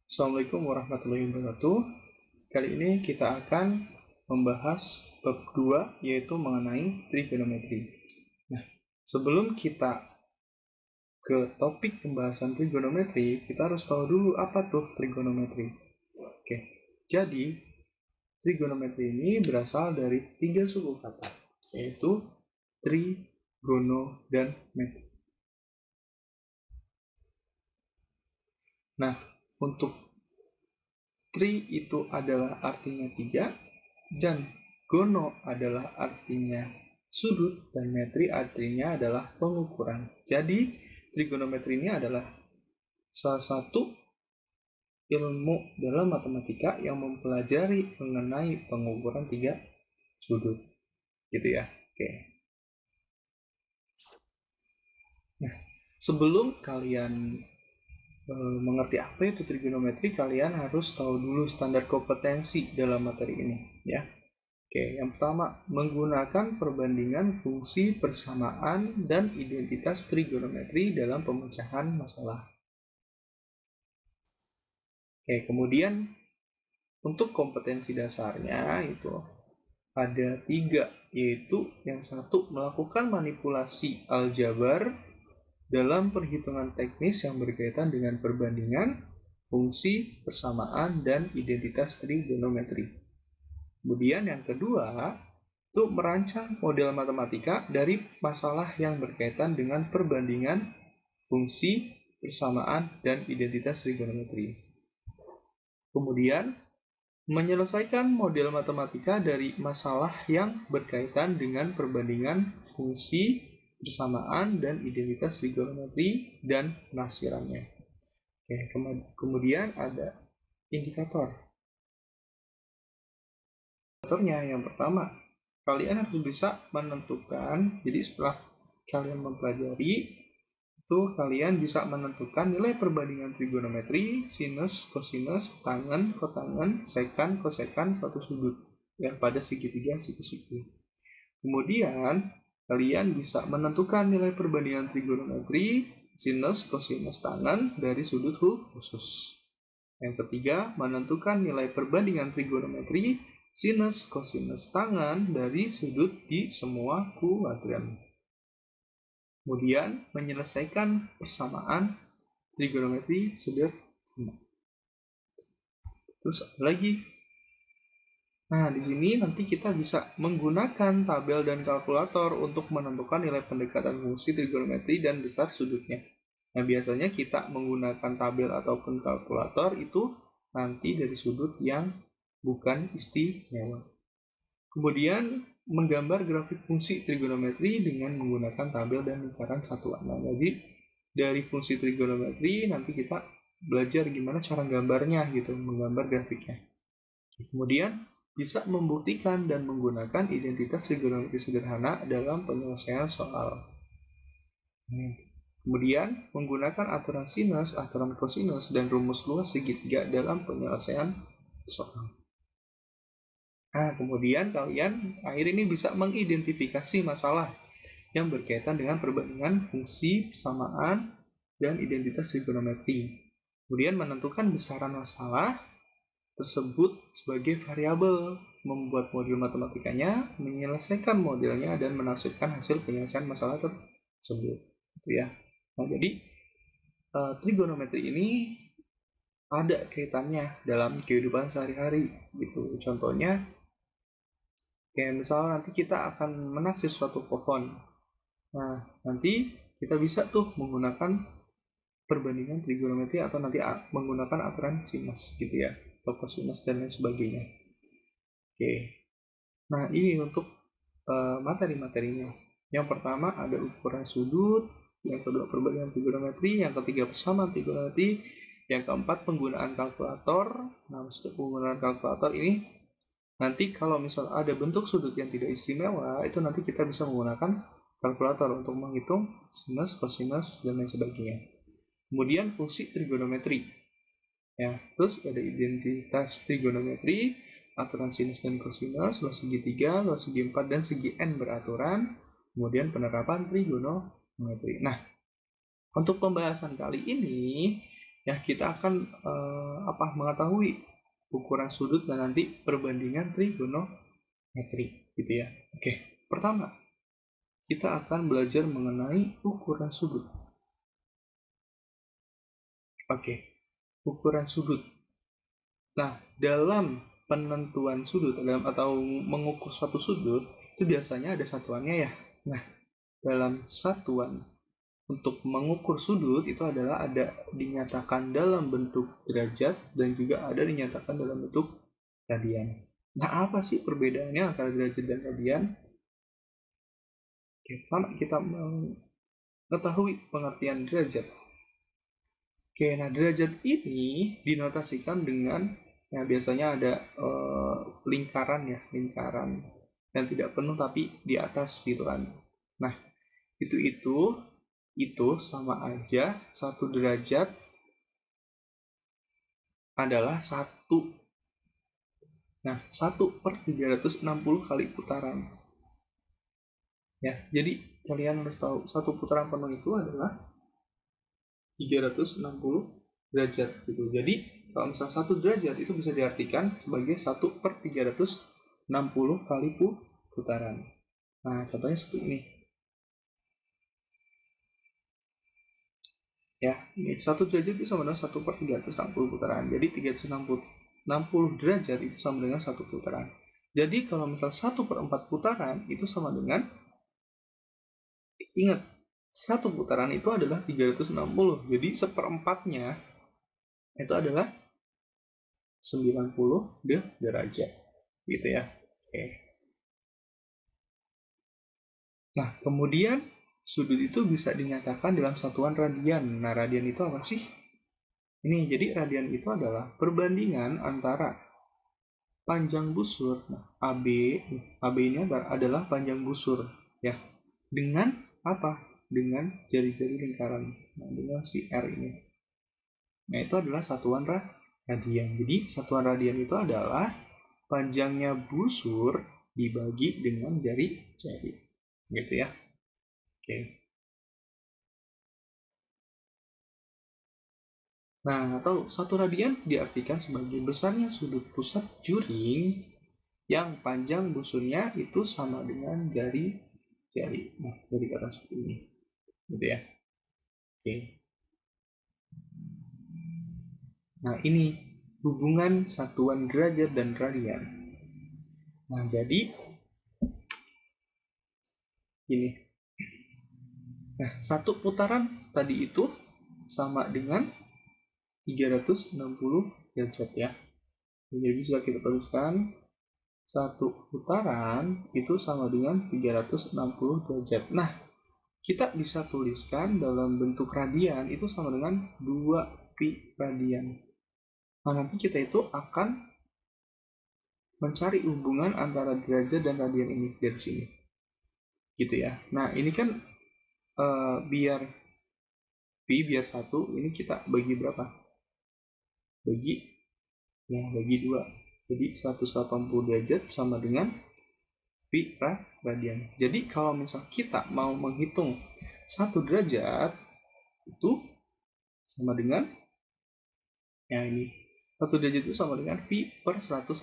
Assalamualaikum warahmatullahi wabarakatuh. Kali ini kita akan membahas bab 2, yaitu mengenai trigonometri. Nah, sebelum kita ke topik pembahasan trigonometri, kita harus tahu dulu apa tuh trigonometri. Oke, jadi trigonometri ini berasal dari 3 suku kata, yaitu tri, gono, dan metri. Nah, untuk tri itu adalah artinya 3, dan gono adalah artinya sudut, dan metri artinya adalah pengukuran. Jadi, trigonometri ini adalah salah satu ilmu dalam matematika yang mempelajari mengenai pengukuran 3 sudut. Gitu ya. Oke. Nah, sebelum kalian mengerti apa itu trigonometri, kalian harus tahu dulu standar kompetensi dalam materi ini, ya. Oke, yang pertama, menggunakan perbandingan fungsi persamaan dan identitas trigonometri dalam pemecahan masalah. Oke, kemudian untuk kompetensi dasarnya itu ada 3, yaitu yang satu, melakukan manipulasi aljabar dalam perhitungan teknis yang berkaitan dengan perbandingan fungsi persamaan dan identitas trigonometri. Kemudian yang kedua, itu merancang model matematika dari masalah yang berkaitan dengan perbandingan fungsi, persamaan, dan identitas trigonometri. Kemudian, menyelesaikan model matematika dari masalah yang berkaitan dengan perbandingan fungsi, persamaan, dan identitas trigonometri dan penafsirannya. Oke, kemudian ada indikator. Indikatornya yang pertama, kalian harus bisa menentukan, jadi setelah kalian mempelajari, itu kalian bisa menentukan nilai perbandingan trigonometri, sinus, kosinus, tangen, kotangen, sekan, kosekan, suatu sudut yang pada segitiga siku-siku. Kemudian, kalian bisa menentukan nilai perbandingan trigonometri, sinus, kosinus, tangen dari sudut khusus. Yang ketiga, menentukan nilai perbandingan trigonometri, sinus, kosinus, tangen dari sudut di semua kuadran. Kemudian, menyelesaikan persamaan trigonometri sederhana. Terus ada lagi. Nah, di sini nanti kita bisa menggunakan tabel dan kalkulator untuk menentukan nilai pendekatan fungsi trigonometri dan besar sudutnya. Nah, biasanya kita menggunakan tabel ataupun kalkulator itu nanti dari sudut yang bukan istimewa. Kemudian, menggambar grafik fungsi trigonometri dengan menggunakan tabel dan lingkaran satuan. Nah, jadi dari fungsi trigonometri nanti kita belajar gimana cara gambarnya gitu, menggambar grafiknya. Kemudian bisa membuktikan dan menggunakan identitas trigonometri sederhana dalam penyelesaian soal. Kemudian menggunakan aturan sinus, aturan kosinus, dan rumus luas segitiga dalam penyelesaian soal. Nah, kemudian kalian akhir ini bisa mengidentifikasi masalah yang berkaitan dengan perbandingan fungsi, persamaan, dan identitas trigonometri. Kemudian menentukan besaran masalah tersebut sebagai variabel, membuat model matematikanya, menyelesaikan modelnya, dan menafsirkan hasil penyelesaian masalah tersebut. Gitu ya. Nah, jadi trigonometri ini ada kaitannya dalam kehidupan sehari-hari. Gitu. Contohnya, kayak misalnya nanti kita akan menaksir suatu pohon. Nah, nanti kita bisa tuh menggunakan perbandingan trigonometri atau nanti menggunakan aturan sinus gitu ya, atau kosinus dan lain sebagainya. Oke. Nah, ini untuk materi-materinya. Yang pertama ada ukuran sudut, yang kedua perbandingan trigonometri, yang ketiga persamaan trigonometri, yang keempat penggunaan kalkulator. Nah, maksud penggunaan kalkulator ini nanti kalau misal ada bentuk sudut yang tidak istimewa, itu nanti kita bisa menggunakan kalkulator untuk menghitung sinus, kosinus, dan lain sebagainya. Kemudian fungsi trigonometri. Ya, terus ada identitas trigonometri, aturan sinus dan kosinus, luas segi 3, luas segi 4, dan segi n beraturan. kemudian penerapan trigonometri. Nah, untuk pembahasan kali ini ya kita akan mengetahui ukuran sudut dan nanti perbandingan trigonometri gitu ya. Oke, pertama kita akan belajar mengenai ukuran sudut. Oke, ukuran sudut. Nah, dalam penentuan sudut atau mengukur suatu sudut itu biasanya ada satuannya ya. Nah, dalam satuan untuk mengukur sudut itu adalah ada dinyatakan dalam bentuk derajat dan juga ada dinyatakan dalam bentuk radian. Nah, apa sih perbedaannya antara derajat dan radian? Kita mengetahui pengertian derajat. Oke, nah derajat ini dinotasikan dengan ya biasanya ada lingkaran yang tidak penuh tapi di atas gitu kan. Nah, itu sama aja 1 derajat adalah 1. Nah, 1/360 kali putaran. Ya, jadi kalian harus tahu 1 putaran penuh itu adalah 360 derajat gitu. Jadi kalau misalnya 1 derajat itu bisa diartikan sebagai 1/360 kali putaran. Nah, contohnya seperti ini. Ya, ini 1 derajat itu sama dengan 1/360 putaran. Jadi 360 derajat itu sama dengan 1 putaran. Jadi kalau misal 1/4 putaran itu sama dengan, ingat, 1 putaran itu adalah 360. Jadi seperempatnya itu adalah 90 derajat. Gitu ya. Oke. Nah, kemudian sudut itu bisa dinyatakan dalam satuan radian. Nah, radian itu apa sih? Ini, jadi radian itu adalah perbandingan antara panjang busur, AB ini adalah panjang busur, ya, dengan apa? Dengan jari-jari lingkaran, dengan si R ini. Nah, itu adalah satuan radian. Jadi, satuan radian itu adalah panjangnya busur dibagi dengan jari-jari. Gitu ya. Oke. Nah, atau 1 radian diartikan sebagai besarnya sudut pusat juring yang panjang busurnya itu sama dengan jari-jari. Nah, dari kata seperti ini. Gitu ya. Oke. Nah, ini hubungan satuan derajat dan radian. Nah, jadi ini. Nah, 1 putaran tadi itu sama dengan 360 derajat ya. Jadi bisa kita tuliskan 1 putaran itu sama dengan 360 derajat. Nah, kita bisa tuliskan dalam bentuk radian itu sama dengan 2 pi radian. Nah, nanti kita itu akan mencari hubungan antara derajat dan radian ini dari sini. Gitu ya. Nah, ini kan biar pi biar 1, ini kita bagi berapa? Bagi 2. Jadi 180 derajat sama dengan pi radian. Jadi kalau misal kita mau menghitung 1 derajat itu sama dengan ini. 1 derajat itu sama dengan pi per 180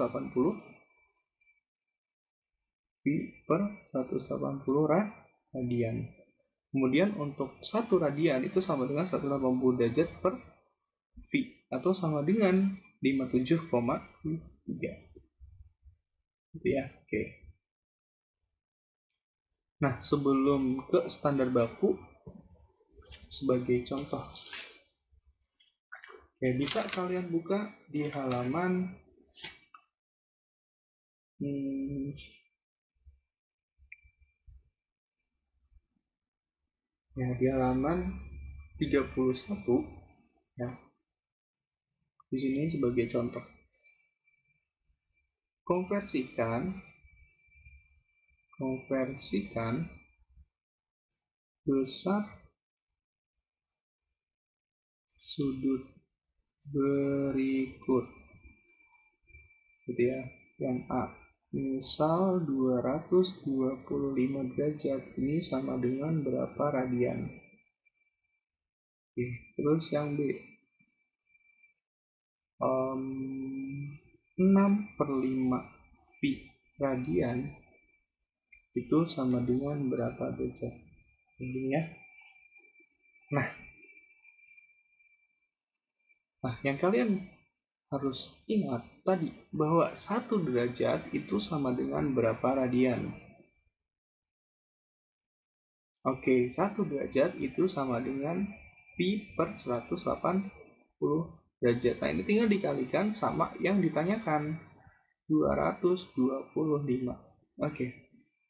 radian. Kemudian untuk 1 radian itu sama dengan 180 derajat per V atau sama dengan 57,3. Gitu ya. Oke. Nah, sebelum ke standar baku sebagai contoh. Oke, bisa kalian buka di halaman di halaman 31 ya. Di sini sebagai contoh. Konversikan besar sudut berikut. Gitu ya. Yang A. Misal 225 derajat ini sama dengan berapa radian? Oke, terus yang B, 6/5 pi radian itu sama dengan berapa derajat? Ini ya. Nah, yang kalian harus ingat tadi bahwa 1 derajat itu sama dengan berapa radian? Oke, 1 derajat itu sama dengan pi per 180 derajat. Nah, ini tinggal dikalikan sama yang ditanyakan, 225. Oke,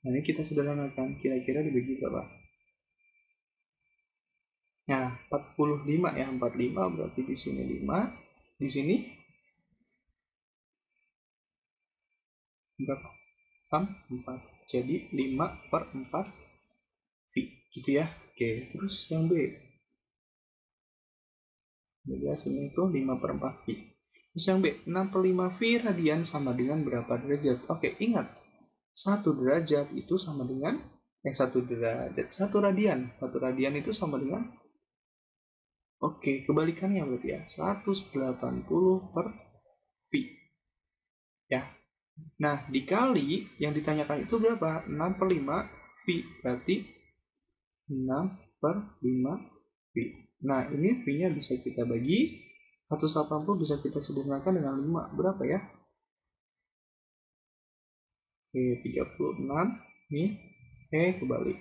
nah ini kita sederhanakan, kira-kira dibagi berapa? Nah, 45 ya, 45 berarti di sini 5, di sini berapa? 4. Jadi 5/4 pi, gitu ya. Oke, terus yang B. Jadi hasilnya itu 5/4 pi. Terus yang B, 6/5 pi radian sama dengan berapa derajat? Oke, ingat, 1 derajat itu sama dengan 1 derajat, 1 radian. 1 radian itu sama dengan, oke, kebalikannya berarti ya, 180 per pi. Ya. Nah, dikali yang ditanyakan itu berapa? 6/5 pi, berarti 6/5 pi. Nah, ini pi-nya bisa kita bagi, 180 bisa kita sederhanakan dengan 5. Berapa ya? Oke, 36. Nih, kebalik.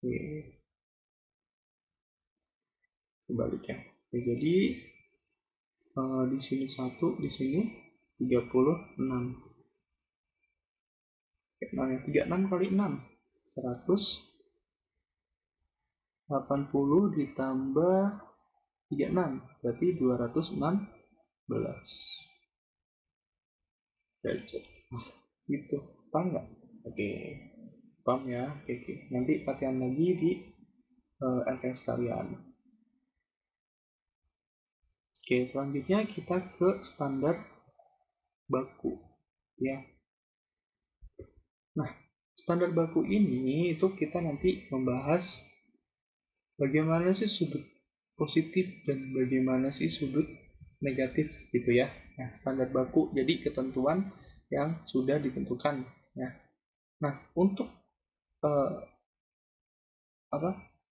Oke, kebalik ya. Oke, jadi di sini 1, di sini 36. Oke, nah, 36 kali 6, 180 ditambah 36, berarti 216 derajat. Nah, gitu. Paham nggak? Oke, paham ya? Oke. Nanti latihan lagi di LKS kalian. Oke, selanjutnya kita ke standar baku. Ya. Nah, standar baku ini itu kita nanti membahas bagaimana sih sudut positif dan bagaimana sih sudut negatif gitu ya. Nah, standar baku jadi ketentuan yang sudah ditentukan ya. Nah, untuk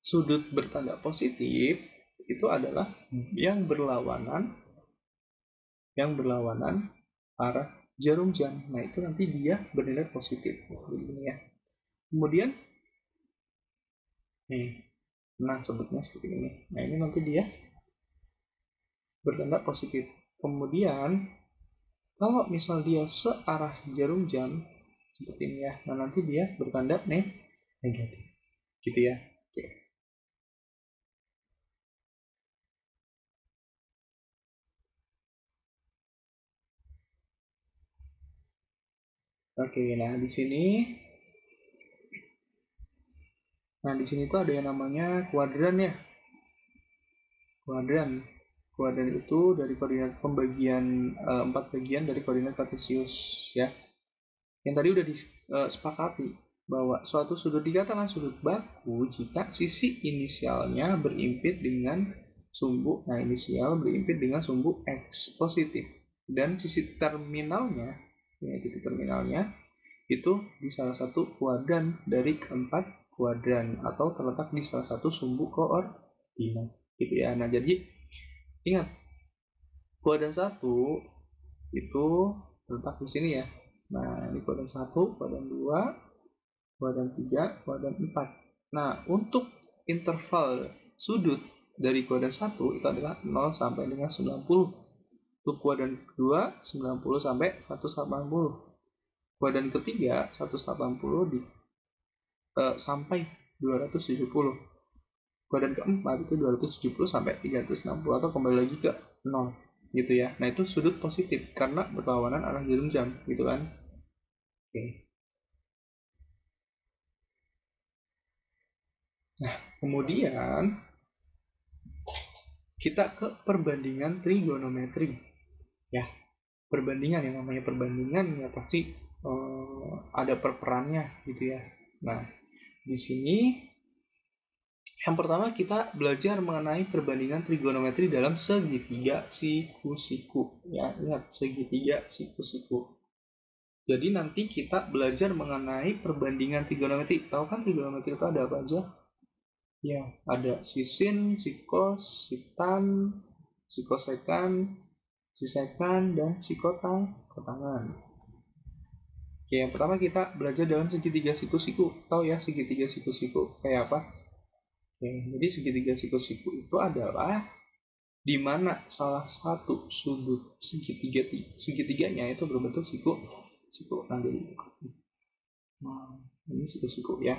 sudut bertanda positif itu adalah yang berlawanan arah jarum jam. Nah, itu nanti dia bernilai positif begini ya. Kemudian nah sebutnya seperti ini. Nah, ini nanti dia bertanda positif. Kemudian kalau misal dia searah jarum jam seperti ini ya, nah nanti dia bertanda negatif, gitu ya. Oke, nah di sini tuh ada yang namanya kuadran ya. Kuadran itu dari koordinat pembagian 4 bagian dari koordinat kartesius ya. Yang tadi udah disepakati bahwa suatu sudut dikatakan sudut baku jika sisi inisialnya berimpit dengan sumbu, nah inisial berimpit dengan sumbu X positif, dan sisi terminalnya, ya titik terminalnya itu di salah satu kuadran dari keempat kuadran atau terletak di salah satu sumbu koordinat, gitu ya. Nah, jadi ingat, kuadran 1 itu terletak di sini ya. Nah, ini kuadran 1, kuadran 2, kuadran 3, kuadran 4. Nah, untuk interval sudut dari kuadran 1 itu adalah 0 sampai dengan 90. Untuk kuadran kedua 90 sampai 180. Kuadran ketiga 180 sampai 270. Kuadran keempat itu 270 sampai 360 atau kembali lagi ke 0 gitu ya. Nah, itu sudut positif karena berlawanan arah jarum jam gitu kan. Oke. Nah, kemudian kita ke perbandingan trigonometri. Ya, perbandingan, yang namanya perbandingan ya pasti ada perperannya gitu ya. Nah, di sini yang pertama kita belajar mengenai perbandingan trigonometri dalam segitiga siku-siku. Ya, ingat segitiga siku-siku. Jadi nanti kita belajar mengenai perbandingan trigonometri. Tahu kan trigonometri itu ada apa aja? Ya, ada sin, sikos, sitan, sikosekan, sisekan, dan kotangan. Oke, yang pertama kita belajar dalam segitiga siku-siku. Tahu ya segitiga siku-siku kayak apa? Oke, jadi segitiga siku-siku itu adalah di mana salah satu sudut segitiganya itu berbentuk siku. Nah, ini siku-siku ya.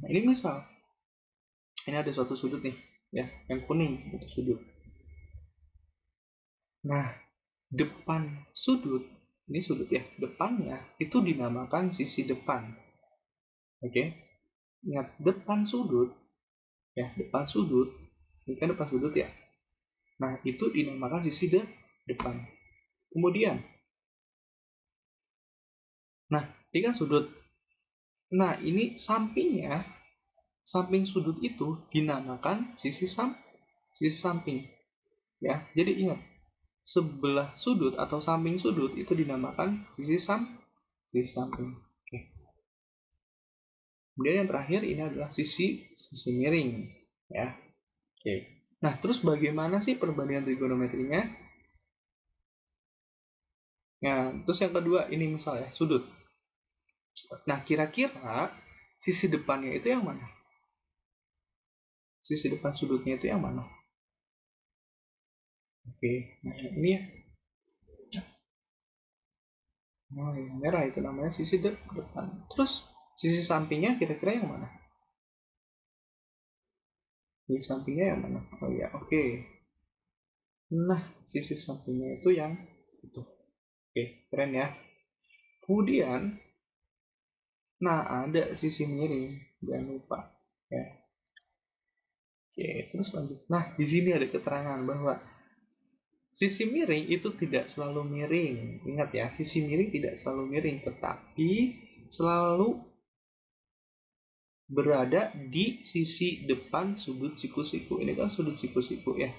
Nah, ini misal ini ada suatu sudut nih, ya, yang kuning itu sudut. Nah, depan sudut, ini sudut ya, depannya itu dinamakan sisi depan. Oke, ingat depan sudut, ya, depan sudut, ini kan depan sudut ya. Nah, itu dinamakan sisi depan. Kemudian, nah, ini kan sudut. Nah, ini sampingnya, samping sudut itu dinamakan sisi samping. Ya, jadi ingat, sebelah sudut atau samping sudut itu dinamakan sisi samping. Oke. Kemudian yang terakhir ini adalah sisi miring, ya. Oke. Nah, terus bagaimana sih perbandingan trigonometrinya? Nah, terus yang kedua ini misalnya sudut. Nah, kira-kira sisi depannya itu yang mana? Sisi depan sudutnya itu yang mana? Oke, nah ini ya. Nah, yang merah itu namanya sisi depan. Terus sisi sampingnya kira-kira yang mana? Sisi sampingnya yang mana? Oh ya, oke. Nah, sisi sampingnya itu yang itu. Oke, keren ya. Kemudian, nah ada sisi miring, jangan lupa. Ya. Oke, terus lanjut. Nah, di sini ada keterangan bahwa sisi miring itu tidak selalu miring. Ingat ya, sisi miring tidak selalu miring, tetapi selalu berada di sisi depan sudut siku-siku. Ini kan sudut siku-siku ya.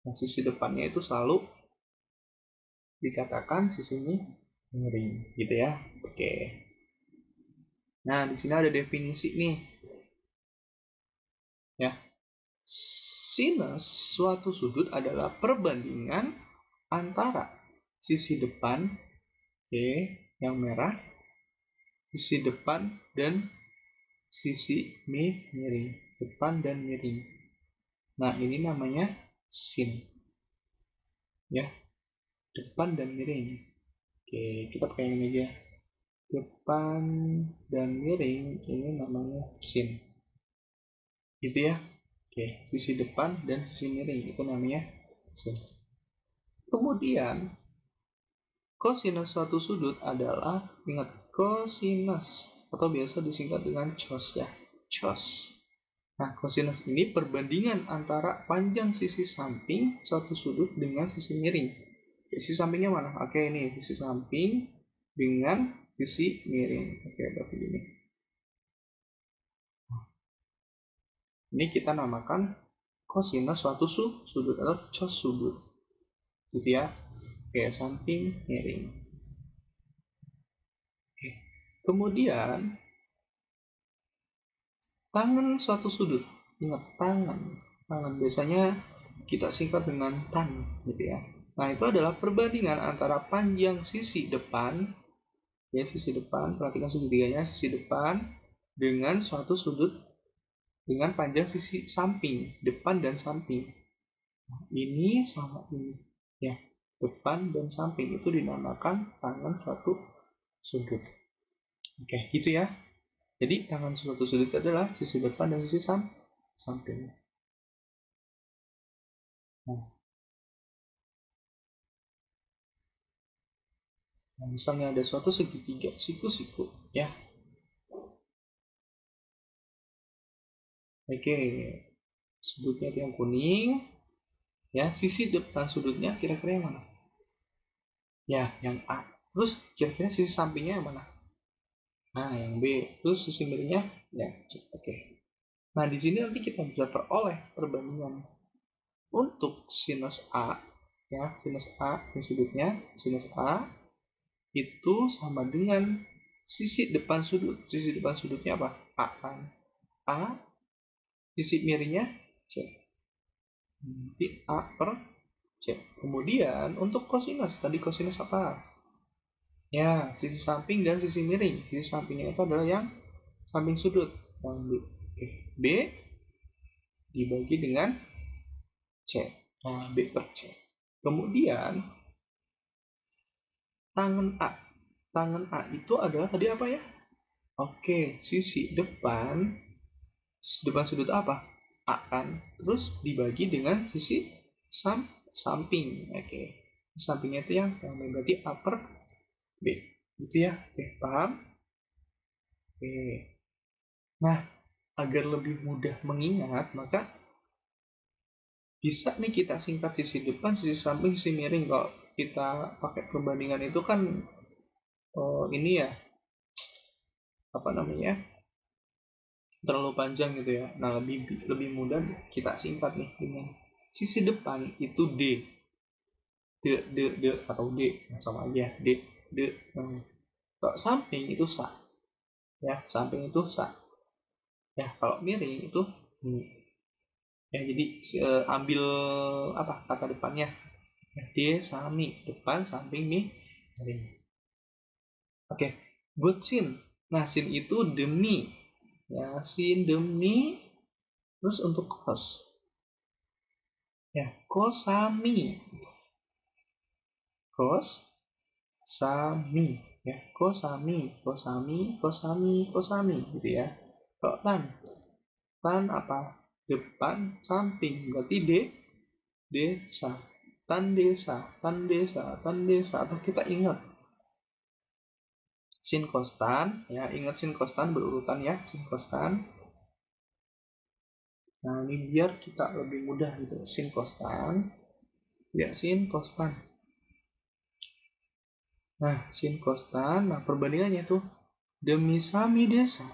Nah, sisi depannya itu selalu dikatakan sisinya miring, gitu ya. Oke. Nah, di sini ada definisi nih. Ya. Sinus suatu sudut adalah perbandingan antara sisi depan, oke, yang merah, sisi depan dan sisi miring, depan dan miring. Nah, ini namanya sin. Ya, depan dan miring. Oke, kita pakai ini aja. Depan dan miring ini namanya sin. Gitu ya. Oke, sisi depan dan sisi miring itu namanya sin. Kemudian kosinus suatu sudut adalah, ingat, kosinus atau biasa disingkat dengan cos ya, cos. Nah, kosinus ini perbandingan antara panjang sisi samping suatu sudut dengan sisi miring. Sisi sampingnya mana? Oke, ini sisi samping dengan sisi miring. Oke, berarti ini. Ini kita namakan kosinus suatu sudut atau cos sudut. Gitu ya. Oke, samping miring. Oke. Kemudian tangan suatu sudut. Ingat, tangan biasanya kita singkat dengan tan gitu ya. Nah, itu adalah perbandingan antara panjang sisi depan, ya, sisi depan, perhatikan segitiganya, sisi depan dengan suatu sudut dengan panjang sisi samping, depan dan samping. Nah, ini sama ini, ya, depan dan samping itu dinamakan tangan suatu sudut. Oke, gitu ya. Jadi tangan suatu sudut adalah sisi depan dan sisi samping. Nah, misalnya ada suatu segitiga siku-siku, ya. Oke, sudutnya itu yang kuning, ya. Sisi depan sudutnya kira-kira yang mana? Ya, yang A. Terus kira-kira sisi sampingnya yang mana? Nah, yang B. Terus sisi miringnya ya C. Oke. Nah, di sini nanti kita bisa peroleh perbandingan untuk sinus A, ya, sinus A ini sudutnya, sinus A itu sama dengan sisi depan sudut. Sisi depan sudutnya apa? A kan. A, sisi miringnya C. Nanti A per C. Kemudian untuk kosinus, tadi kosinus apa? Ya, sisi samping dan sisi miring. Sisi sampingnya itu adalah yang samping sudut, yang B. Oke. B dibagi dengan C. Nah, B per C. Kemudian tangan A. Tangan A itu adalah tadi apa ya? Oke, sisi depan sudut apa? A kan. Terus dibagi dengan sisi samping. Oke. Sampingnya itu yang berarti A per B. Gitu ya. Oke, paham? Oke. Nah, agar lebih mudah mengingat, maka bisa nih kita singkat sisi depan, sisi samping, sisi miring. Kalau kita pakai perbandingan itu kan ini ya, apa namanya, terlalu panjang gitu ya. Nah, lebih mudah kita singkat nih dengan sisi depan itu D. D atau D, sama aja D. Kalau samping itu sa. Ya, samping itu sa. Ya, kalau miring itu ini. Ya, jadi ambil apa kata depannya? Ya, D sami, depan samping miring. Oke, buat sin. Nah, sin itu demi. Ya, sin demi. Terus untuk cos. Ya, kosami. Kosami. Ya, kosami gitu ya. Kalau tan apa? Depan, samping. Berarti desa. Tan desa. Atau kita ingat sin kostan, ya, ingat sin kostan berurutan ya, sin kostan. Nah, ini biar kita lebih mudah gitu. Sin kostan. Ya, sin kostan. Nah, sin kostan, nah perbandingannya tuh demi sami desa,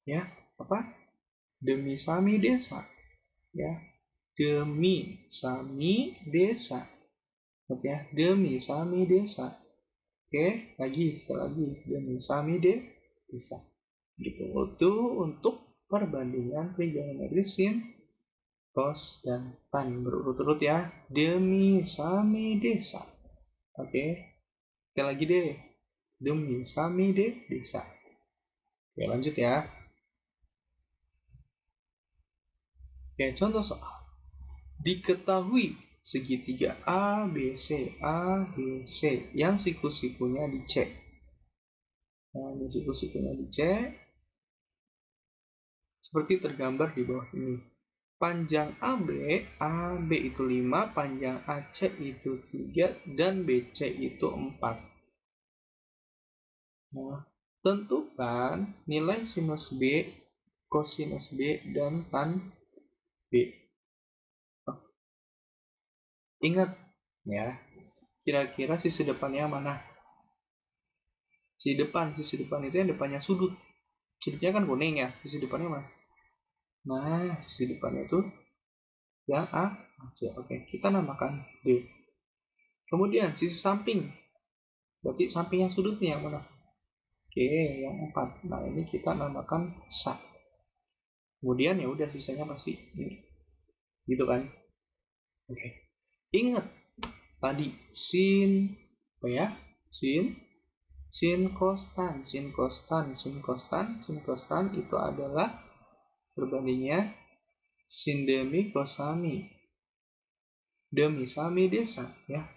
ya, apa? Demi sami desa, ya, demi sami desa, ya, demi sami desa. Oke, sekali lagi, demi sami desa, gitu. Itu untuk perbandingan trigonometri sin, cos, dan tan berurut-urut ya, demi sami desa. Oke, sekali lagi deh, demi sami desa. Oke, lanjut ya. Oke, contoh soal. Diketahui segitiga A, B, C yang siku-sikunya dicek. Nah, ini siku-sikunya dicek seperti tergambar di bawah ini. Panjang AB itu 5, panjang AC itu 3, dan BC itu 4. Nah, tentukan nilai sinus B, kosinus B, dan tan B. Ingat ya, kira-kira sisi depannya mana? Sisi depan itu yang depannya sudut. Sudutnya kan kuning ya, sisi depannya mana? Nah, sisi depannya itu yang A, C. Oke, kita namakan D. Kemudian sisi samping, berarti samping yang sudutnya yang mana? Oke, yang 4. Nah, ini kita namakan sa. Kemudian ya udah sisanya pasti ini. Gitu kan? Oke. Ingat tadi sin apa ya? Sin kostan itu adalah berbandingnya sin demi kosami. Demi sami desa ya.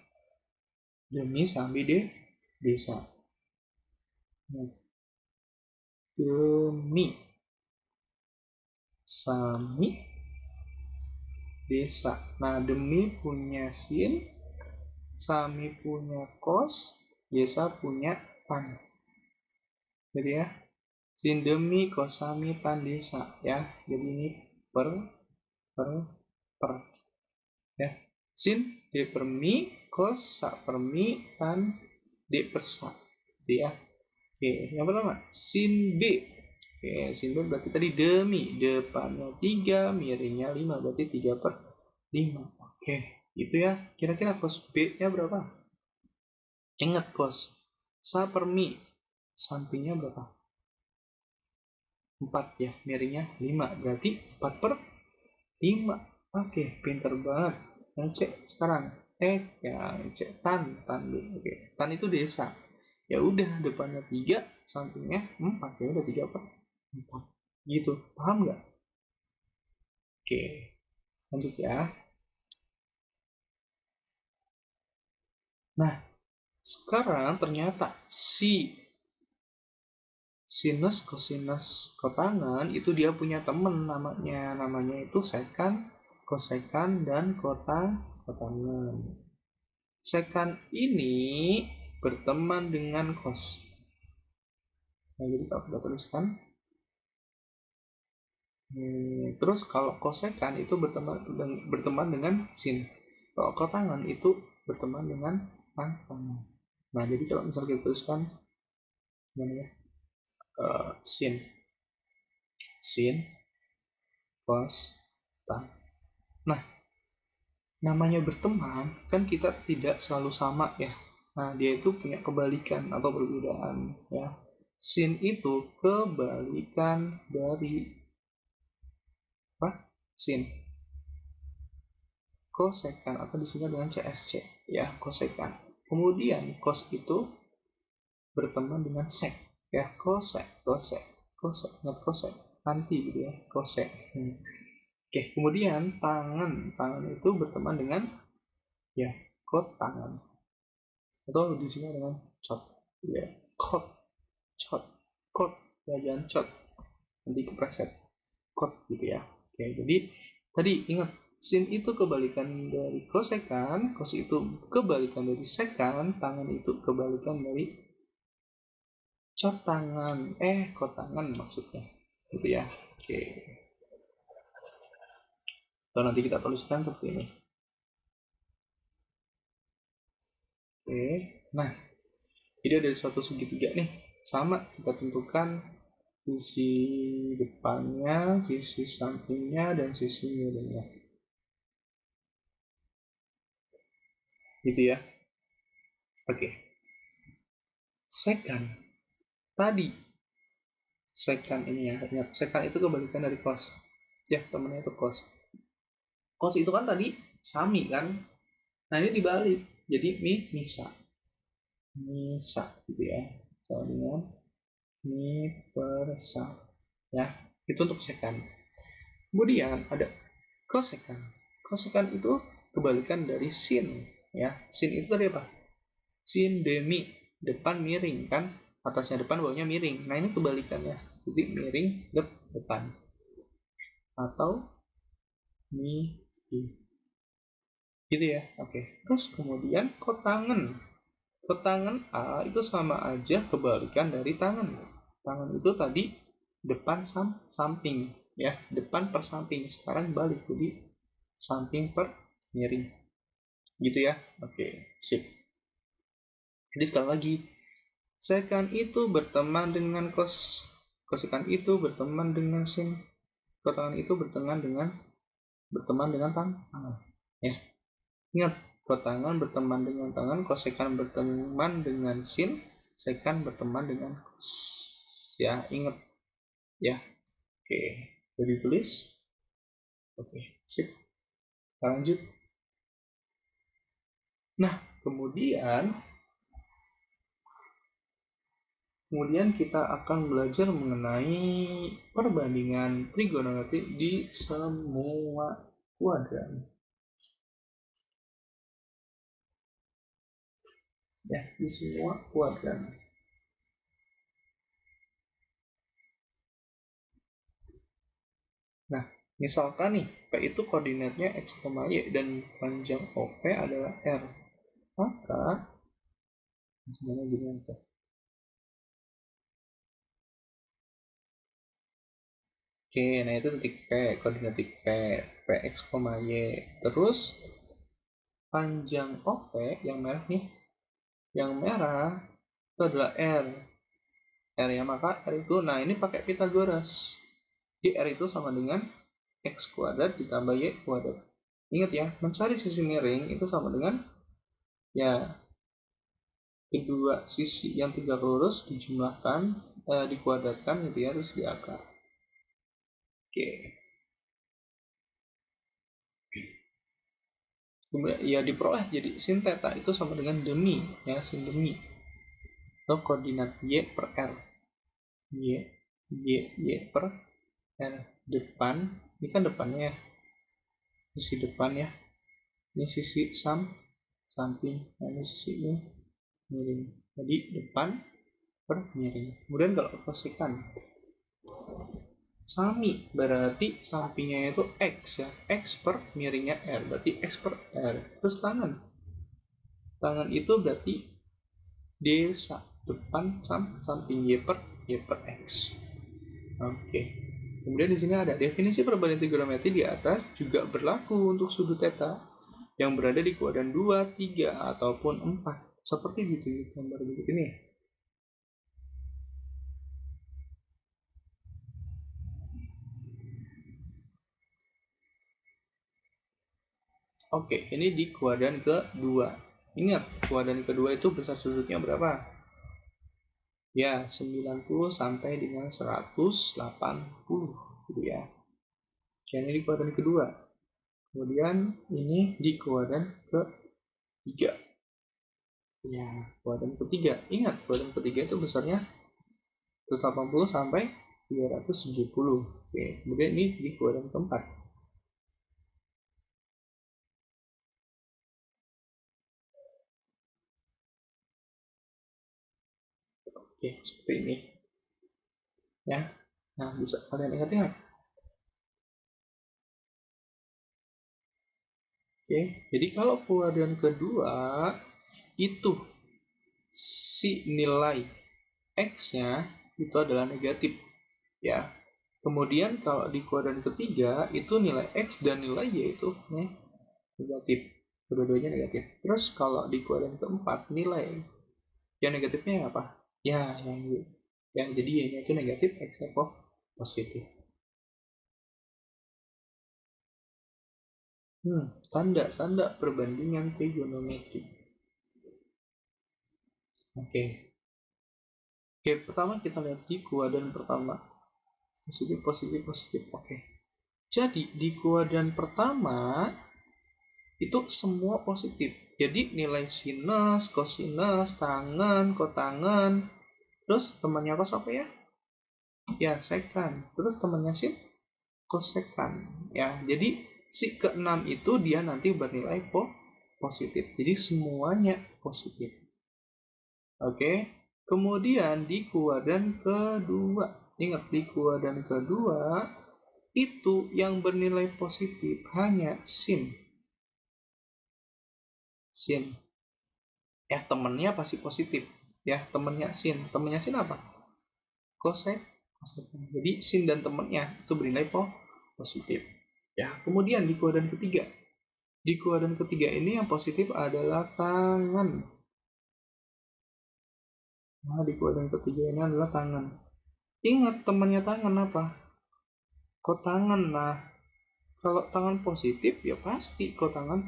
Demi sami desa. Demi sami desa. Nah, demi punya sin, sami punya kos, desa punya tan. Jadi ya, sin demi kosami tan desa ya. Jadi ini per ya. Sin D per mi, cos sa per mi, tan D per sa. Gitu ya. Oke, yang pertama, sin B. Oke, sin B berarti tadi demi. Depannya 3, miringnya 5. Berarti 3 per 5. Oke, itu ya. Kira-kira cos B-nya berapa? Ingat cos. Sa per mi. Sampingnya berapa? 4 ya. Miringnya 5. Berarti 4 per 5. Oke, pinter banget. Yang C sekarang. Yang C tan B. Oke, tan itu desa. Ya udah, depannya 3, sampingnya 4. Ya udah 3 per 4. Gitu. Paham nggak? Oke, lanjut ya. Nah, sekarang ternyata si sinus kosinus kotangan itu dia punya temen namanya itu sekan, kosekan, dan kotangan. Sekan ini berteman dengan cos. Nah, jadi kalau kita tuliskan, terus kalau kosekan itu berteman dengan sin. Kalau kotangan itu berteman dengan tangan. Nah, jadi kalau misalnya kita tuliskan namanya sin, cos, tan. Nah, namanya berteman kan kita tidak selalu sama ya. Nah, dia itu punya kebalikan atau perbedaan ya. Sin itu kebalikan dari apa? Sin. Kosekan atau disingkat dengan CSC ya, kosekan. Kemudian cos itu berteman dengan sek ya, kosek, ingat kosek nanti gitu ya, kosek. Oke, kemudian tangan itu berteman dengan ya kotangan atau disingkat dengan cot ya, kot, cot ya, jangan cot nanti kepreset, kot gitu ya. Oke, jadi tadi ingat, sin itu kebalikan dari kosekan, kos itu kebalikan dari sekan, tangan itu kebalikan dari cot tangan, kotangan maksudnya, gitu ya. Oke, atau nanti kita tuliskan seperti ini. Oke, nah jadi ada suatu segitiga nih, sama kita tentukan sisi depannya, sisi sampingnya, dan sisi miringnya, gitu ya. Oke, sekan tadi, sekan ini ya, ingat sekan itu kebalikan dari cos ya, temennya itu cos. Cos itu kan tadi sami kan, nah ini dibalik jadi misa gitu ya, sama dengan mi per sa ya, itu untuk sekan. Kemudian ada kosekan. Kosekan itu kebalikan dari sin ya. Sin itu tadi apa? Sin demi, depan miring kan, atasnya depan, bawahnya miring. Nah, ini kebalikannya, jadi miring depan atau miring, gitu ya. Oke, terus kemudian kotangan. Kotangan A itu sama aja kebalikan dari tangan. Tangan itu tadi depan samping ya, depan per samping. Sekarang balik, jadi samping per miring, gitu ya. Oke, sip. Jadi sekali lagi, sekan itu berteman dengan kosekan itu berteman dengan sin, kotangan itu berteman dengan tangan ya. Ingat, kotangan berteman dengan tangan, kosekan berteman dengan sin, sekan berteman dengan kos ya, ingat ya. Oke, jadi tulis. Oke, sip, lanjut. Nah, kemudian kita akan belajar mengenai perbandingan trigonometri di semua kuadran ya, di semua kuadran. Nah, misalkan nih P itu koordinatnya x, y dan panjang OP adalah R, maka gimana gini P? Oke, nah itu titik P, koordinat titik P x, y. Terus panjang OP yang merah nih Yang merah itu adalah R. R ya, maka R itu, nah ini pakai Pythagoras. Jadi R itu sama dengan X kuadrat ditambah Y kuadrat. Ingat ya, mencari sisi miring itu sama dengan ya kedua sisi yang tegak lurus dijumlahkan, dikuadratkan gitu ya, terus diakar. Oke. Kemudian ya diperoleh jadi sin theta itu sama dengan demi ya, sin demi atau koordinat Y per R. Y per R depan, ini kan depannya ya, sisi depan ya, ini sisi samping, nah ini sisi ini miring, jadi depan per miring. Kemudian kalau kosekan sami, berarti sampingnya itu X ya, X per miringnya R, berarti X per R. Terus tangan itu berarti D depan samping Y per X. Oke. Kemudian di sini ada definisi perbandingan trigonometri di atas juga berlaku untuk sudut theta yang berada di kuadran 2, 3 ataupun 4. Seperti di gambar berikut ini. Oke, ini di kuadran kedua. Ingat, kuadran kedua itu besar sudutnya berapa? Ya, 90 sampai dengan 180 gitu ya. Ini di kuadran kedua. Kemudian ini di kuadran ketiga. Ya, kuadran ketiga. Ingat, kuadran ketiga itu besarnya 180 sampai 370. Oke, kemudian ini di kuadran keempat. Oke, seperti ini. Ya. Nah, bisa kalian ingat-ingat. Oke, jadi kalau kuadran kedua itu si nilai X-nya itu adalah negatif ya. Kemudian kalau di kuadran ketiga itu nilai X dan nilai Y itu negatif. Kedua-duanya negatif. Terus kalau di kuadran keempat nilai yang negatifnya apa? Ya, yang jadi Y-nya itu negatif, X-nya positif. Tanda-tanda perbandingan trigonometri. Oke, pertama kita lihat di kuadran pertama. Positif, positif, positif. Oke. Jadi di kuadran pertama itu semua positif. Jadi nilai sinus, kosinus, tangen, kotangen, terus temannya cos apa ya? Ya, sekan. Terus temannya sin, kosekan. Ya, jadi si keenam itu dia nanti bernilai positif. Jadi semuanya positif. Oke. Kemudian di kuadran kedua. Ingat, di kuadran kedua itu yang bernilai positif hanya sin. Ya, temennya pasti positif. Ya, temennya sin apa? Kosek. Jadi sin dan temennya itu bernilai positif. Ya, kemudian di kuadran ketiga. Di kuadran ketiga ini yang positif adalah tangan. Nah, di kuadran ketiga ini adalah tangan. Ingat, temannya tangan apa? Kotangan. Nah, kalau tangan positif ya pasti kotangan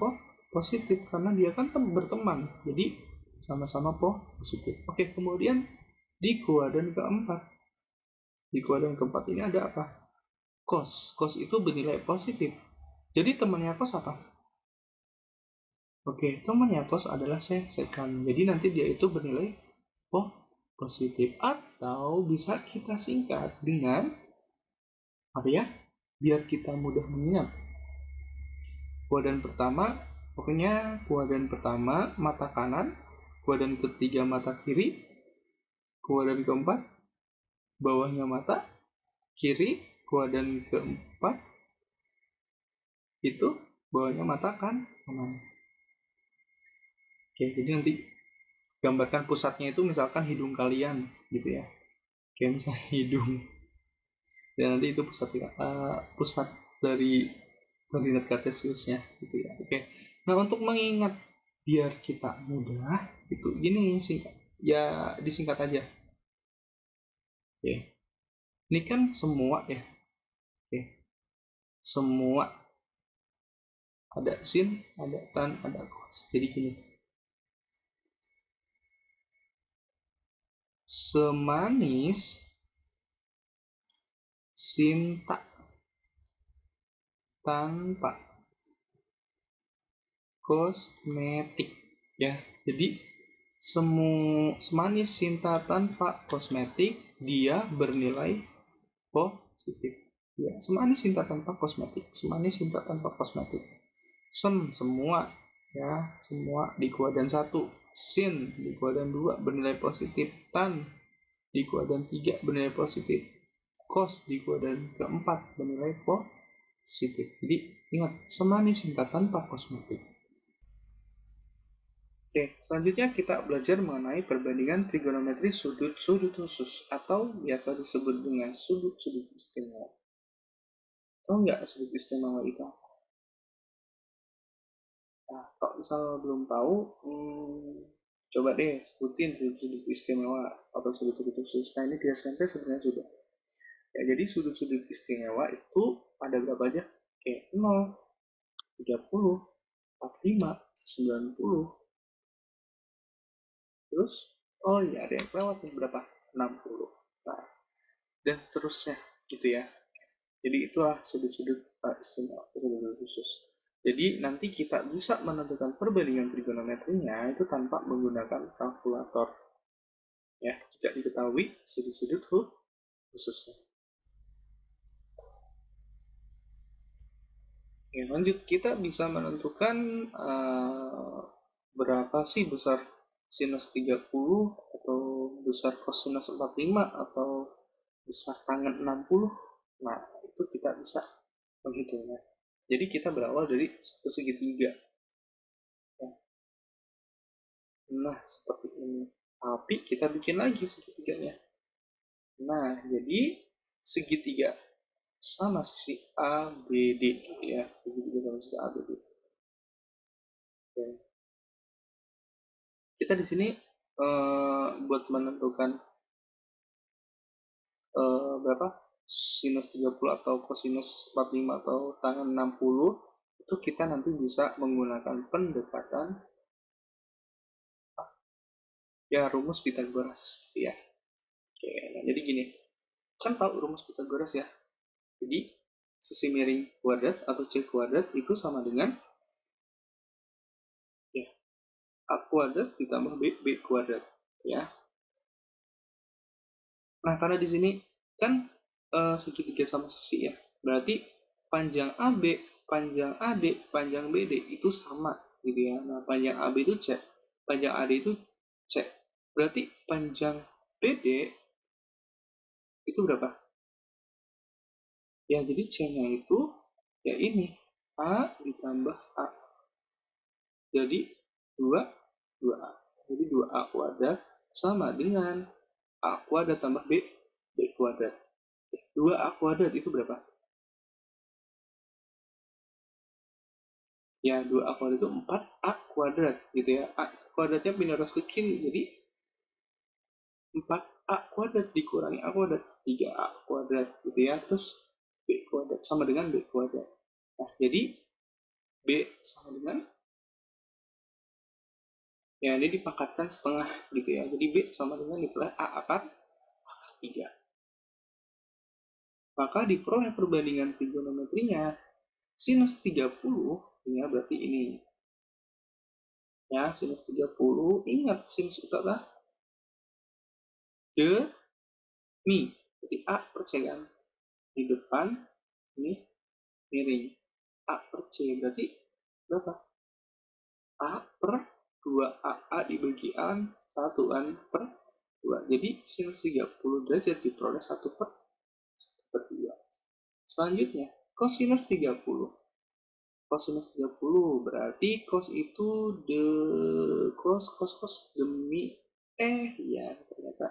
positif karena dia kan berteman. Jadi sama-sama positif. Oke, kemudian di kuadran keempat. Di kuadran keempat ini ada apa? Cos. Cos itu bernilai positif. Jadi temannya cos apa? Oke, temannya cos adalah sekan. Jadi nanti dia itu bernilai positif. Atau bisa kita singkat dengan apa ya? Biar kita mudah mengingat. Kuadran pertama, pokoknya kuadran pertama mata kanan, kuadran ketiga mata kiri, kuadran keempat bawahnya mata kiri, kuadran keempat itu bawahnya mata kanan. Oke, jadi nanti gambarkan pusatnya itu misalkan hidung kalian gitu ya. Kayak misalnya hidung. Dan nanti itu pusat dari koordinat kartesiusnya gitu ya. Oke. Nah, untuk mengingat biar kita mudah, Itu gini singkat. Ya disingkat aja. Oke. Ini kan semua ya. Oke. Semua ada sin, ada tan, ada cos. Jadi gini. Semanis cinta tanpa kosmetik ya. Jadi semanis cinta tanpa kosmetik dia bernilai positif. Ya, semanis cinta tanpa kosmetik. Semanis cinta tanpa kosmetik. Semua ya, semua di kuadran 1. Sin di kuadran 2 bernilai positif. Tan di kuadran 3 bernilai positif. Cos di kuadran keempat bernilai positif. Jadi ingat, semanis cinta tanpa kosmetik. Oke, selanjutnya kita belajar mengenai perbandingan trigonometri sudut-sudut khusus atau biasa disebut dengan sudut-sudut istimewa. Tahu nggak sudut istimewa itu? Nah, kalau misalnya belum tahu, coba deh sebutin sudut-sudut istimewa atau sudut-sudut khusus. Nah, ini di SMP sebenarnya sudah. Ya, jadi sudut-sudut istimewa itu ada berapa aja? Kayak 0, 30, 45, 90. Terus, oh iya ada yang lewat nih berapa? 60. Nah, dan seterusnya gitu ya. Jadi itulah sudut-sudut istimewa, sudut-sudut khusus. Jadi nanti kita bisa menentukan perbandingan trigonometrinya itu tanpa menggunakan kalkulator. Ya, jika diketahui sudut-sudut khususnya. Oke, lanjut kita bisa menentukan berapa sih besar sinus 30 atau besar kosinus 45 atau besar tangen 60. Nah, itu kita bisa menghitungnya. Jadi kita berawal dari satu segitiga. Nah, seperti ini. Tapi kita bikin lagi segitiganya. Nah, jadi segitiga sama sisi A, B, D ya. Segitiga sama sisi A, B, D. Oke. Kita di sini buat menentukan berapa sinus 30 atau kosinus 45 atau tangen 60 itu kita nanti bisa menggunakan pendekatan ya rumus Pythagoras ya. Oke, nah jadi gini. Kan tahu rumus Pythagoras ya. Jadi sisi miring kuadrat atau C kuadrat itu sama dengan ya A kuadrat ditambah B kuadrat ya. Nah, karena di sini kan segitiga sama sisi ya. Berarti panjang AB, panjang AD, panjang BD itu sama gitu ya. Nah, panjang AB itu C, panjang AD itu C. Berarti panjang BD itu berapa? Ya, jadi C-nya itu ya ini A ditambah A. Jadi 2A. Jadi 2A kuadrat sama dengan A kuadrat tambah B kuadrat. 2A kuadrat itu berapa? Ya, 2A kuadrat itu 4A kuadrat gitu ya. A kuadratnya pindah ke kiri, jadi 4A kuadrat dikurangi A kuadrat, 3A kuadrat gitu ya. Terus B kuadrat sama dengan B kuadrat. Nah, jadi B sama dengan ya ini dipangkatkan setengah gitu ya. Jadi B sama dengan nilai A akar 3. Maka diperoleh perbandingan trigonometrinya sinus 30 ya berarti ini. Ya, sinus 30 ingat sinus itu adalah demi. Jadi A per C kan. Di depan ini miring. A per C berarti berapa? A per 2AA dibagian 1 kan per 2. Jadi sinus 30 derajat diperoleh 1 per 2. Selanjutnya, kosinus 30. Kosinus 30 berarti cos itu cos demi ya ternyata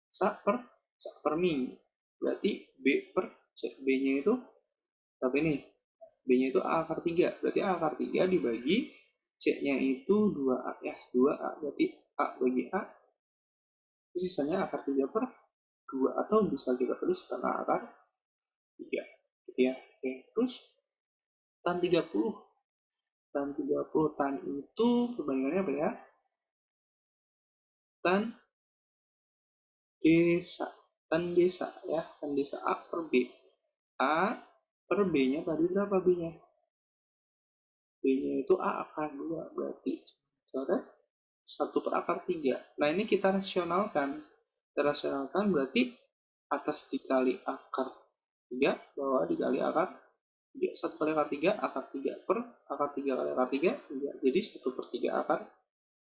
sak per mi. Berarti B per C. B-nya itu berapa ini? B-nya itu A akar 3. Berarti A akar 3 dibagi C-nya itu 2A ya, 2A berarti A bagi A, sisanya akar 3 per 2, atau bisa kita tulis setengah akar 3 gitu ya. Oke, terus tan 30. Tan 30, tan itu perbandingannya apa ya? Tan desa. Tan desa ya, tan desa A per B. A per B-nya tadi berapa B-nya? B-nya itu A akar 2, berarti coret 1 per akar 3. Nah, ini kita rasionalkan. Kita rasionalkan berarti atas dikali akar 3, bawah dikali akar 3. 1 kali akar 3, akar 3 per akar 3 kali akar 3, 3. Jadi 1 per 3 akar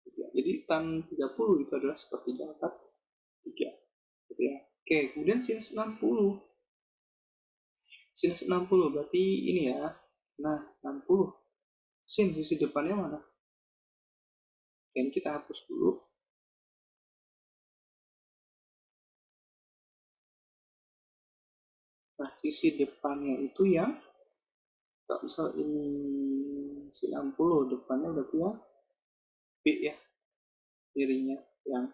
3. Jadi tan 30 itu adalah sepertiga akar 3. Gitu ya. Oke, kemudian sinus 60. Sinus 60 berarti ini ya. Nah, 60. Sin sisi depannya mana? Oke, ini kita hapus dulu. Nah, sisi depannya itu yang, kalau misal ini si 60, depannya berarti ya B ya, kirinya yang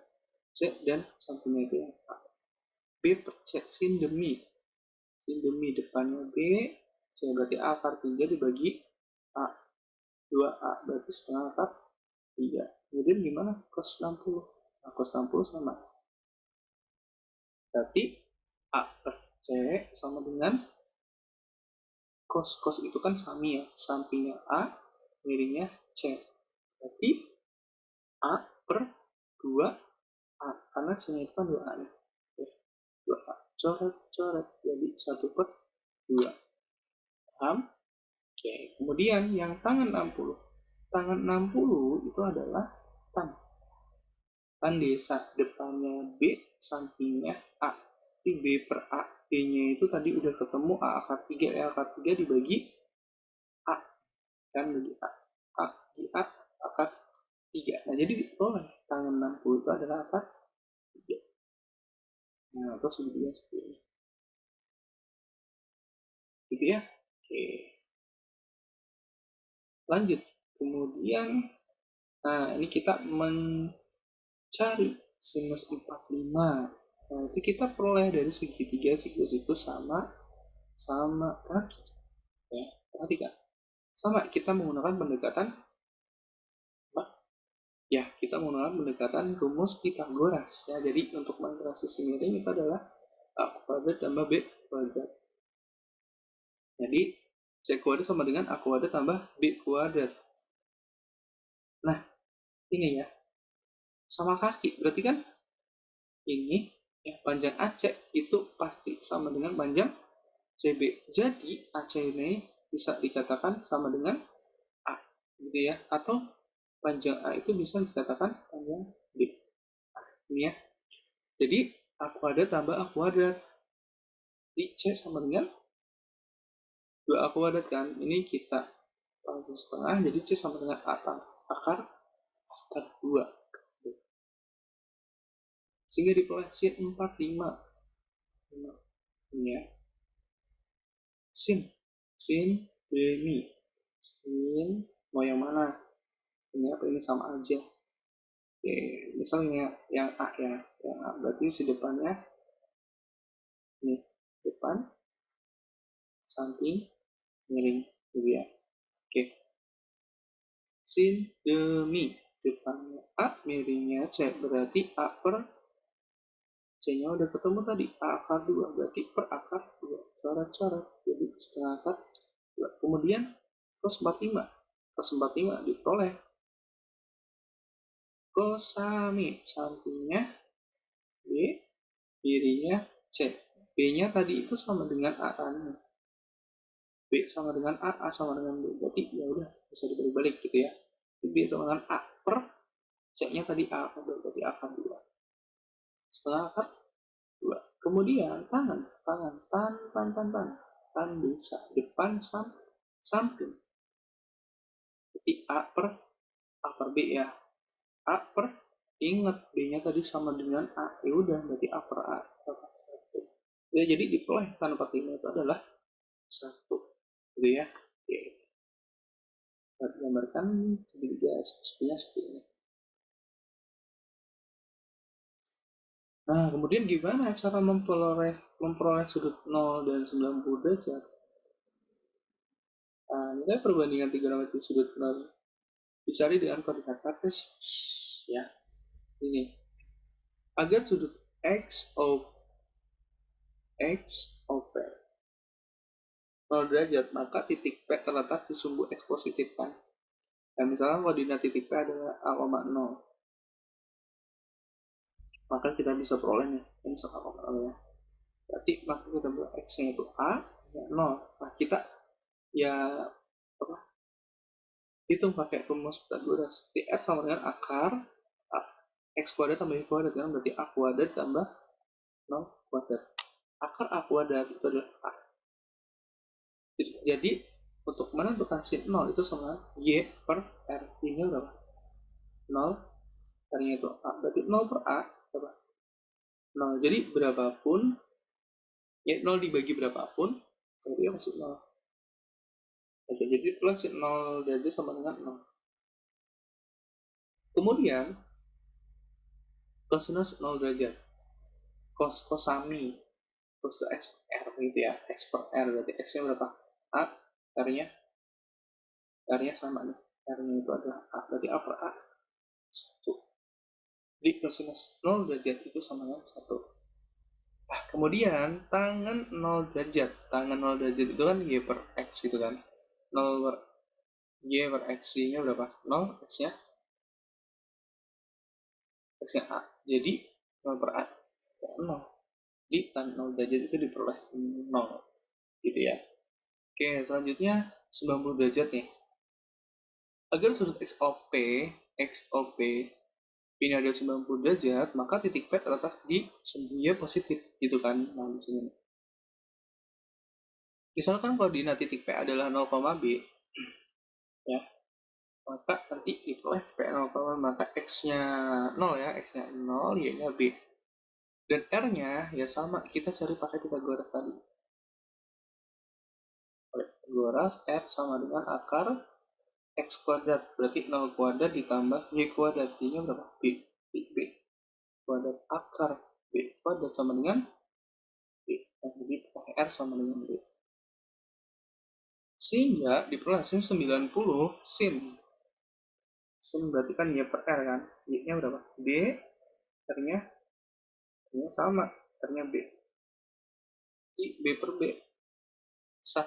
C, dan sampingnya itu yang A. B per C, sin demi. Sin demi depannya B, C berarti A akar 3 dibagi A. 2A berarti setengah akar 3. Kemudian gimana? Cos 60. Nah, cos 60 sama. Berarti A per C sama dengan cos itu kan sami ya, sampingnya A, miringnya C. Berarti A per 2A, karena C-nya itu kan 2A ya. 2A, coret, jadi 1 per 2. Paham? Oke, kemudian yang tangan 60. Tangan 60 itu adalah tan desa, depannya B, sampingnya A. Di B per A, B-nya itu tadi udah ketemu A akar 3, ya akar 3 dibagi A. Kan bagi A. A di A akar 3. Nah, jadi diperoleh tangan 60 itu adalah akar 3. Nah, terus segitiga seperti ini. Gitu ya. Oke. Lanjut. Kemudian, nah ini kita mencari sinus 45. Nah, itu kita peroleh dari segitiga siklus itu sama kaki. Ya, perhatikan. Sama, kita menggunakan pendekatan apa? Ya, kita menggunakan pendekatan rumus Pythagoras. Ya, jadi untuk menentukan sisi miring itu adalah A kuadrat tambah B kuadrat. Jadi, C kuadrat sama dengan A kuadrat tambah B kuadrat. Nah, ini ya, sama kaki. Berarti kan ini ya, panjang AC itu pasti sama dengan panjang CB. Jadi, AC ini bisa dikatakan sama dengan A, gitu ya. Atau panjang A itu bisa dikatakan panjang B. Nah, ini ya. Jadi, A kuadrat tambah A kuadrat. Di C sama dengan 2A kuadrat kan. Ini kita bagi setengah, jadi C sama dengan A akar 2. Sehingga diperoleh sin 45. Ini ya. Sin demi. Sin mau yang mana? Ini apa, ini sama aja. Oke, misalnya yang A ya. Yang A berarti si depannya ini depan, samping, miring gitu ya. Oke. Sin demi depannya A, miringnya C, berarti A per C-nya udah ketemu tadi, A akar 2, berarti per akar 2. Coret-coret, jadi setengah akar 2. Kemudian cos 45. Cos 45 diperoleh cosami, sampingnya B, kirinya C. B-nya tadi itu sama dengan A kan. B sama dengan A, A sama dengan B. Berarti ya udah bisa dibalik-balik gitu ya. B sama dengan A per C-nya tadi A, berarti A akar 2. Setengah akar 2. Kemudian tan bisa depan samping. Jadi A per B ya. A per, ingat B-nya tadi sama dengan A. Ya udah, berarti A per A. 1. Ya, jadi diperoleh tan 45 itu adalah 1. Gitu ya. Oke. gambarkan segitiga sepertinya seperti ini. Nah, kemudian gimana cara memperoleh sudut 0 dan 90 derajat? Nah, nilai perbandingan trigonometri sudut 0 dicari dengan koordinat kartes. Ya, ini. Agar sudut X, O, P 0 derajat, maka titik P terletak di sumbu X positif kan. Dan misalnya koordinat titik P adalah A, 0. Maka kita bisa peroleh nih, ini A, 0 ya. Berarti maka kita buat X-nya itu A, ya 0. Nah, kita ya apa? Hitung pakai rumus Pythagoras. X sama dengan akar X kuadrat tambah Y kuadrat kan, berarti A kuadrat tambah 0 kuadrat. Akar A kuadrat itu adalah A. Jadi untuk menentukan sin 0 itu sama Y per R. Y-nya berapa? 0. R-nya itu A. Berarti 0 per A berapa? 0. Jadi berapapun, ya 0 dibagi berapapun, berarti ya masih 0. Oke, jadi plus 0 derajat sama dengan 0. Kemudian, kosinus 0 derajat. Kosami. Terus X per R gitu ya. X per R berarti X-nya berapa? A. R-nya sama nih. R-nya itu adalah A. Berarti A per A 1. Jadi kosinus 0 derajat itu sama dengan 1. Nah, kemudian tangan 0 derajat. Tangan 0 derajat itu kan Y per X gitu kan. 0 per Y per X, Y-nya berapa? 0, X-nya A. Jadi 0 per A ya 0. Di tan 0 derajat itu diperoleh 0. Gitu ya. Oke, selanjutnya 90 derajat nih. Agar sudut XOP ini ada 90 derajat, maka titik P terletak di sumbu Y positif, gitu kan. Nah, di sini. Misalkan koordinat titik P adalah 0, B, ya, maka nanti diperoleh P 0, maka X-nya 0 ya, X-nya 0, Y-nya B. Dan R-nya ya sama, kita cari pakai Pythagoras tadi. Pythagoras, R sama dengan akar X kuadrat, berarti 0 kuadrat ditambah Y kuadrat, Y-nya berapa? B. B kuadrat akar B kuadrat sama dengan B. Nah, jadi pakai R sama dengan B. Sehingga diperoleh sin 90 sin berarti kan Y per R kan. Y-nya berapa? B, R-nya sama, R-nya B. Jadi B per B. 1.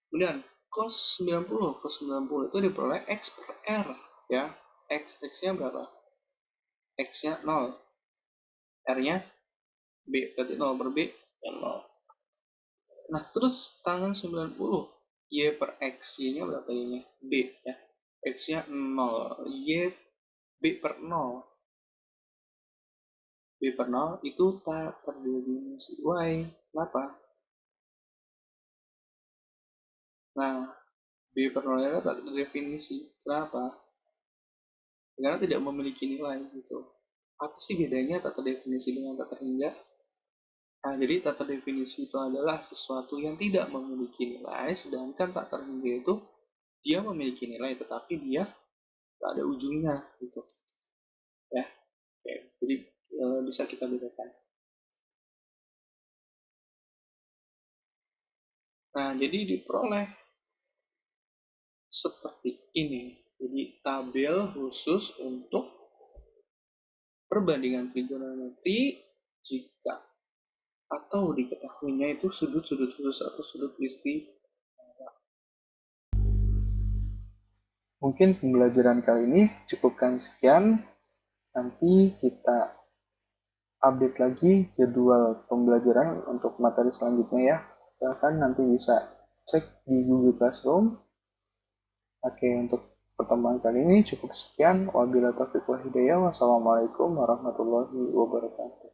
Kemudian cos 90 itu diperoleh X per R ya. X-nya berapa? X-nya 0. R-nya B, berarti 0 per B ya 0. Nah, terus tangan 90 Y per X, Y-nya berapa Y-nya? B ya. X-nya 0, Y B per 0. B per 0 itu tak terdefinisi Y. Kenapa? Nah, B per 0 itu tak terdefinisi. Kenapa? Karena tidak memiliki nilai gitu. Apa sih bedanya tak terdefinisi dengan tak terhingga? Nah, jadi tak terdefinisi itu adalah sesuatu yang tidak memiliki nilai, sedangkan tak terhingga itu dia memiliki nilai, tetapi dia tak ada ujungnya gitu. Ya, oke. Jadi bisa kita bedakan. Nah, jadi diperoleh seperti ini. Jadi tabel khusus untuk perbandingan trigonometri jika atau diketahuinya itu sudut-sudut khusus atau sudut istimewa. Mungkin pembelajaran kali ini cukupkan sekian. Nanti kita update lagi jadwal pembelajaran untuk materi selanjutnya ya. Silahkan nanti bisa cek di Google Classroom. Oke, untuk pertemuan kali ini cukup sekian. Wabillahi taufiq wal hidayah. Wassalamualaikum warahmatullahi wabarakatuh.